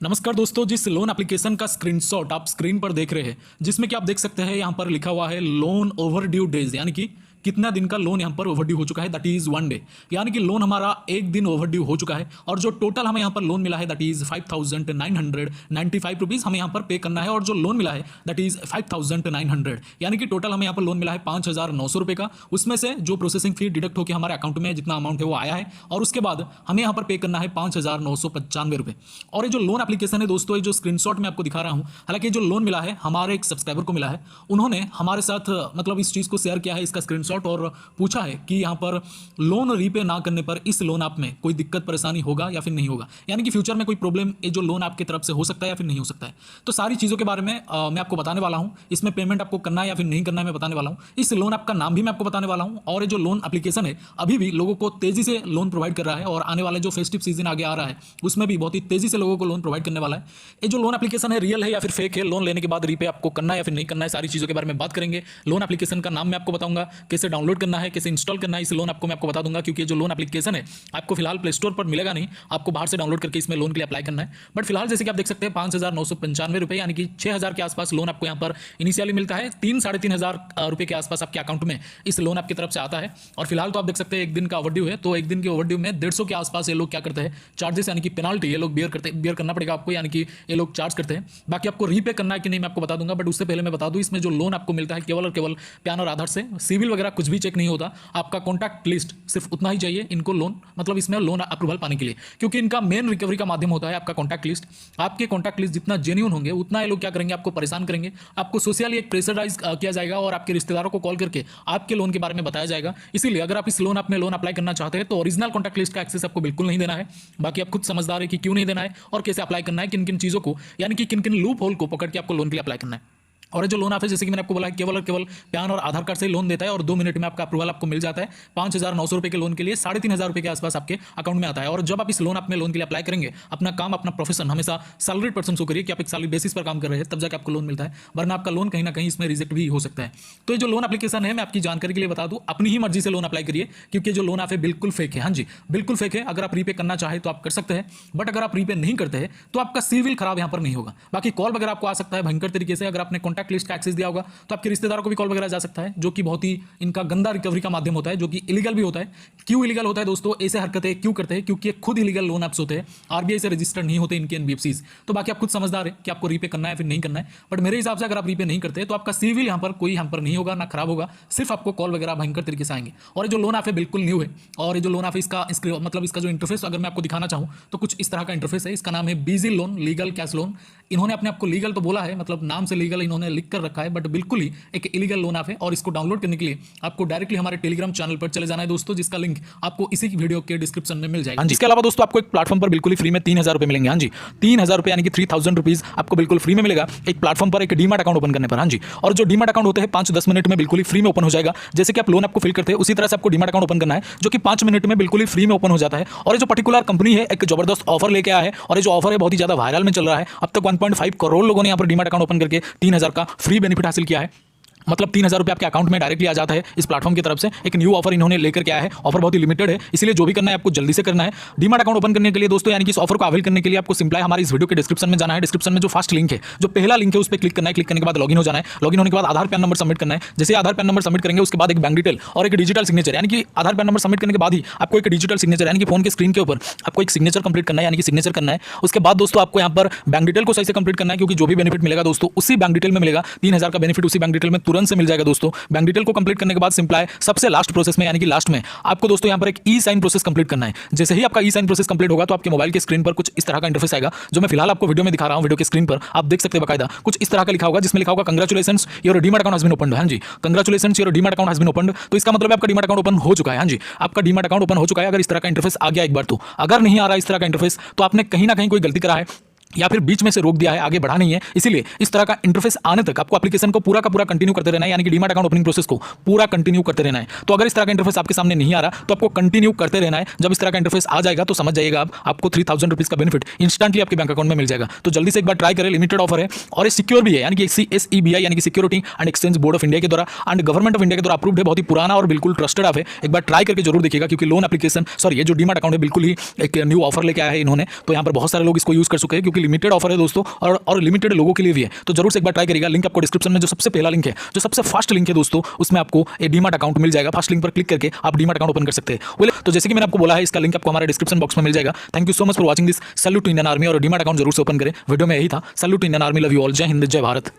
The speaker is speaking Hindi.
नमस्कार दोस्तों, जिस लोन एप्लीकेशन का स्क्रीनशॉट आप स्क्रीन पर देख रहे हैं, जिसमें कि आप देख सकते हैं यहाँ पर लिखा हुआ है लोन ओवर ड्यू डेज, यानी कि कितना दिन का लोन यहाँ पर ओवरड्यू हो चुका है, दैट इज 1 डे। यानी कि लोन हमारा एक दिन ओवरड्यू हो चुका है और जो टोटल हमें यहाँ पर लोन मिला है दैट इज 5,995 रुपीज़ हमें यहाँ पर पे करना है। और जो लोन मिला है दैट इज 5,900, यानी कि टोटल हमें यहाँ पर लोन मिला है 5,900 रुपये का। उसमें से जो प्रोसेसिंग फी डिडक्ट होकर हमारे अकाउंट में जितना अमाउंट है वो आया है और उसके बाद हमें यहाँ पर पे करना है 5,995 रुपये। और ये जो लोन एप्लीकेशन है दोस्तों, ये जो स्क्रीनशॉट मैं आपको दिखा रहा हूँ, हालांकि जो लोन मिला है हमारे एक सब्सक्राइबर को मिला है, उन्होंने हमारे साथ मतलब इस चीज़ को शेयर किया है, इसका स्क्रीनशॉट, और पूछा है कि यहाँ पर लोन रीपे ना करने पर इस लोन ऐप में कोई दिक्कत परेशानी होगा या फिर नहीं होगा, यानी कि फ्यूचर में कोई प्रॉब्लम ये जो लोन आपकी तरफ से हो सकता है या फिर नहीं हो सकता है। तो सारी चीज़ों के बारे में मैं आपको बताने वाला हूँ। इसमें पेमेंट आपको करना है या फिर नहीं करना है मैं बताने वाला हूँ। इस लोन ऐप का नाम भी मैं आपको बताने वाला हूँ। और ये जो लोन एप्लीकेशन है अभी भी लोगों को तेजी से लोन प्रोवाइड कर रहा है और आने वाले जो फेस्टिव सीजन आगे आ रहा है उसमें भी बहुत ही तेजी से लोगों को लोन प्रोवाइड करने वाला है। ये जो लोन एप्लीकेशन है रियल है या फिर फेक है, लोन लेने के बाद रीपे आपको करना है या फिर नहीं करना है, सारी चीज़ों के बारे में बात करेंगे। लोन एप्लीकेशन का नाम मैं आपको बताऊंगा, कैसे डाउनलोड करना है, कैसे इंस्टॉल करना है इस लोन आपको मैं आपको बता दूंगा। क्योंकि जो लोन एप्लीकेशन है आपको फिलहाल प्ले स्टोर पर मिलेगा नहीं, आपको बाहर से डाउनलोड करके इसमें लोन के लिए अप्लाई करना है। बट फिलहाल जैसे कि आप देख सकते हैं 5,995 रुपये यानी कि 6,000 के आसपास लोन आपको यहाँ पर इनिशियली मिलता है। 3-3,500 रुपये के आसपास आपके अकाउंट में इस लोन आपकी तरफ से आता है। और फिलहाल तो आप देख सकते हैं एक दिन का ओवरड्यू है, तो एक दिन के ओवरड्यू में 150 के आसपास ये लोग क्या करते हैं, चार्जेस यानी कि पेनाल्टी ये लोग बियर करना पड़ेगा आपको, यानी कि ये लोग चार्ज करते हैं। बाकी आपको रीपे करना है कि नहीं मैं आपको बता दूंगा। बट उससे पहले मैं बता दूं, इसमें जो लोन आपको मिलता है केवल और केवल पैन और आधार से, सिविल वगैरह कुछ भी चेक नहीं होता। आपका कॉन्टैक्ट लिस्ट सिर्फ उतना ही चाहिए इनको लोन, मतलब इसमें लोन अप्रूवल पाने के लिए, क्योंकि इनका मेन रिकवरी का माध्यम होता है आपका कॉन्टैक्ट लिस्ट। आपके कॉन्टैक्ट लिस्ट जितना जेन्युइन होंगे उतना ये लोग क्या करेंगे, आपको परेशान करेंगे, आपको सोशली एक प्रेशराइज किया जाएगा और आपके रिश्तेदारों को कॉल करके आपके लोन के बारे में बताया जाएगा। इसीलिए अगर आप इस लोन में लोन अप्लाई करना चाहते हैं तो ओरिजिनल कॉन्टैक्ट लिस्ट का एक्सेस आपको बिल्कुल नहीं देना है। बाकी आप खुद समझदार है कि क्यों नहीं देना है और कैसे अप्लाई करना है, किन किन चीज़ों को, यानी कि किन किन लूप होल को पकड़ के आपको लोन के लिए अप्लाई करना है। और जो लोन आप है जैसे कि मैंने आपको बोला है केवल और केवल पैन और आधार कार्ड से लोन देता है और 2 मिनट में आपका अप्रूवल आपको मिल जाता है। 5,900 रुपये के लोन के लिए 3,500 रुपये के आसपास आपके अकाउंट में आता है। और जब आप इस लोन में लोन के लिए अप्लाई करेंगे, अपना काम अपना प्रोफेशन हमेशा सैलरीड पर्सन शो करिए कि आप एक सैलरी बेसिस पर काम कर रहे हैं, तब जाकर आपको लोन मिलता है, वरना आपका लोन कहीं ना कहीं इसमें रिजेक्ट भी हो सकता है। तो ये जो लोन एप्लीकेशन है मैं आपकी जानकारी के लिए बता दूं, अपनी ही मर्जी से लोन अप्लाई करिए, क्योंकि जो लोन आप है बिल्कुल फेक है। हाँ जी, बिल्कुल फेक है। अगर आप रीपे करना चाहे तो आप कर सकते हैं, बट अगर आप रीपे नहीं करते हैं तो आपका सिविल खराब यहाँ पर नहीं होगा। बाकी कॉल वगैरह आपको आ सकता है भयंकर तरीके से, अगर आपने कॉन्टैक्ट लिस्ट का एक्सेस दिया होगा तो आपके रिश्तेदारों को भी कॉल वगैरह जा सकता है, जो कि बहुत ही इनका गंदा रिकवरी का माध्यम होता है, जो कि इलीगल भी होता है। क्यों इलीगल होता है दोस्तों, ऐसे हरकतें क्यों करते हैं, क्योंकि खुद इलीगल लोन ऐप्स होते हैं, आरबीआई से रजिस्टर्ड नहीं होते इनके एनबीएफसीज। तो बाकी आप खुद समझदार है कि आपको रीपे करना है फिर नहीं करना है। बट मेरे हिसाब से अगर आप रीपे नहीं करते तो आपका सिविल यहाँ पर कोई यहाँ पर नहीं होगा, ना खराब होगा, सिर्फ आपको कॉल वगैरह भयंकर तरीके से आएंगे। और ये जो लोन ऐप है बिल्कुल न्यू है। और ये जो लोन ऐप है इसका मतलब इसका जो इंटरफेस अगर मैं आपको दिखाना चाहूँ तो कुछ इस तरह का इंटरफेस है। इसका नाम है बीजी लोन लीगल कैश लोन। इन्होंने अपने आपको लीगल तो बोला है, मतलब नाम से लीगल इन्होंने लिख कर रखा है, बट बिल्कुल ही एक इलीगल लोन ऐप है। और इसको डाउनलोड करने के लिए आपको डायरेक्टली हमारे टेलीग्राम चैनल पर चले जाना है दोस्तों, जिसका लिंक आपको इसी वीडियो के डिस्क्रिप्शन में मिल जाएगा। इसके अलावा दोस्तों आपको एक प्लेटफॉर्म पर बिल्कुल ही फ्री में 3,000 रुपये मिलेंगे। हाँ जी, 3,000 रुपये यानी कि 3,000 रुपीज आपको बिल्कुल फ्री में मिलेगा एक प्लेटफॉर्म पर, एक डीमैट अकाउंट ओपन करने पर। हाँ जी, और जो डीमैट अकाउंट होते हैं 5-10 मिनट में बिल्कुल ही फ्री में ओपन हो जाएगा। जैसे कि आप लोन आपको फिल करते हैं उसी तरह से आपको डीमैट अकाउंट ओपन करना है, जो कि 5 मिनट में बिल्कुल ही फ्री में ओपन हो जाता है। और ये जो पर्टिकुलर कंपनी है एक जबरदस्त ऑफर लेके आया है, और ये जो ऑफर है बहुत ही ज्यादा वायरल में चल रहा है। अब तक 1.5 करोड़ लोगों ने यहाँ पर डीमैट अकाउंट ओपन करके 3,000 का फ्री बेनिफिट हासिल किया है। मतलब 3,000 रुपये आपके अकाउंट में डायरेक्टली आ जाता है इस प्लेटफॉर्म की तरफ से। एक न्यू ऑफर इन्होंने लेकर के आया है, ऑफर बहुत ही लिमिटेड है, इसलिए जो भी करना है आपको जल्दी से करना है। डीमैट अकाउंट ओपन करने के लिए दोस्तों, यानी कि इस ऑफर को अवेल करने के लिए आपको सिंपल हमारे इस वीडियो के डिस्क्रिप्शन में जाना है। डिस्क्रिप्शन में जो फर्स्ट लिंक है, जो पहला लिंक है उस पर क्लिक करना है। क्लिक करने के बाद लॉगिन हो जाना है। लॉगिन होने के बाद आधार पैन नंबर सबमिट करना है। जैसे आधार पैन नंबर सबमिट करेंगे उसके बाद एक बैंक डिटेल और एक डिजिटल सिग्नेचर, यानी कि आधार पैन नंबर सबमिट करने के बाद ही आपको एक डिजिटल सिग्नेचर यानी कि फोन के स्क्रीन के ऊपर आपको एक सिग्नेचर कंप्लीट करना है, यानी कि सिग्नेचर करना है। उसके बाद दोस्तों आपको यहाँ पर बैंक डिटेल को सही से कंप्लीट करना है, क्योंकि जो भी बेनिफिट मिलेगा दोस्तों उसी बैंक डिटेल में मिलेगा। 3,000 का बेनिफिट उसी बैंक डिटेल में तुरंत से मिल जाएगा दोस्तों। बैंक डिटेल को कंप्लीट करने के बाद सिंपल है सबसे लास्ट प्रोसेस में, यानी कि लास्ट में आपको दोस्तों यहाँ पर एक ई साइन प्रोसेस कंप्लीट करना है। जैसे ही आपका ई साइन प्रोसेस कंप्लीट होगा तो आपके मोबाइल के स्क्रीन पर कुछ इस तरह का इंटरफेस आएगा, जो मैं फिलहाल आपको वीडियो में दिखा रहा हूँ। वीडियो के स्क्रीन पर आप देख सकते हैं बकायदा कुछ इस तरह का लिखा होगा, जिसमें लिखा होगा congratulations your demat account has been opened. हाँ जी, congratulations your demat account has been opened. तो इसका मतलब आपका डीमैट अकाउंट ओपन हो चुका है। हाँ जी, आपका डीमैट अकाउंट ओपन हो चुका है। अगर इस तरह का इंटरफेस आ गया एक बार तो, अगर नहीं आ रहा इस तरह का इंटरफेस तो आपने कहीं ना कहीं कोई गलती करा है या फिर बीच में से रोक दिया है, आगे बढ़ा नहीं है। इसीलिए इस तरह का इंटरफेस आने तक आपको एप्लीकेशन को पूरा का पूरा कंटिन्यू करते रहना है, यानी कि डीमैट अकाउंट ओपनिंग प्रोसेस को पूरा कंटिन्यू करते रहना है। तो अगर इस तरह का इंटरफेस आपके सामने नहीं आ रहा तो आपको कंटिन्यू करते रहना है। जब इस तरह का इंटरफेस आ जाएगा तो समझ जाइएगा आपको 3,000 रुपीज का बेनिफिट इंस्टेंटली आपके बैंक अकाउंट में मिल जाएगा। तो जल्दी से एक बार ट्राई करें, लिमिटेड ऑफर है और ये सिक्योर भी है, यानी कि SEBI यानी कि security and exchange board of India के द्वारा एंड गवर्नमेंट ऑफ इंडिया के द्वारा अप्रूव्ड है। बहुत ही पुराना और बिल्कुल ट्रस्टेड ऐप है। एक बार ट्राई करके जरूर देखिएगा, क्योंकि लोन एप्लीकेशन ये जो डीमैट अकाउंट है बिल्कुल ही एक न्यू ऑफर लेके आया है इन्होंने। तो यहाँ पर बहुत सारे लोग इसको यूज कर चुके हैं, क्योंकि काफी लिमिटेड ऑफर है दोस्तों, और लिमिटेड लोगों के लिए भी है, तो जरूर से एक बार ट्राई करिएगा। लिंक आपको डिस्क्रिप्शन में जो सबसे पहला लिंक है, जो सबसे फास्ट लिंक है दोस्तों, उसमें आपको एक डीमैट अकाउंट मिल जाएगा। फास्ट लिंक पर क्लिक करके आप डीमैट अकाउंट ओपन कर सकते हैं। बोले तो जैसे कि मैंने आपको बोला है, इसका लिंक आपको हमारे डिस्क्रिप्शन बॉक्स में मिल जाएगा। Thank you so much for watching this. Salute to Indian army, और डीमैट अकाउंट जरूर से ओपन करें। वीडियो में यही था। Salute to Indian army, love you all. जय हिंद, जय भारत।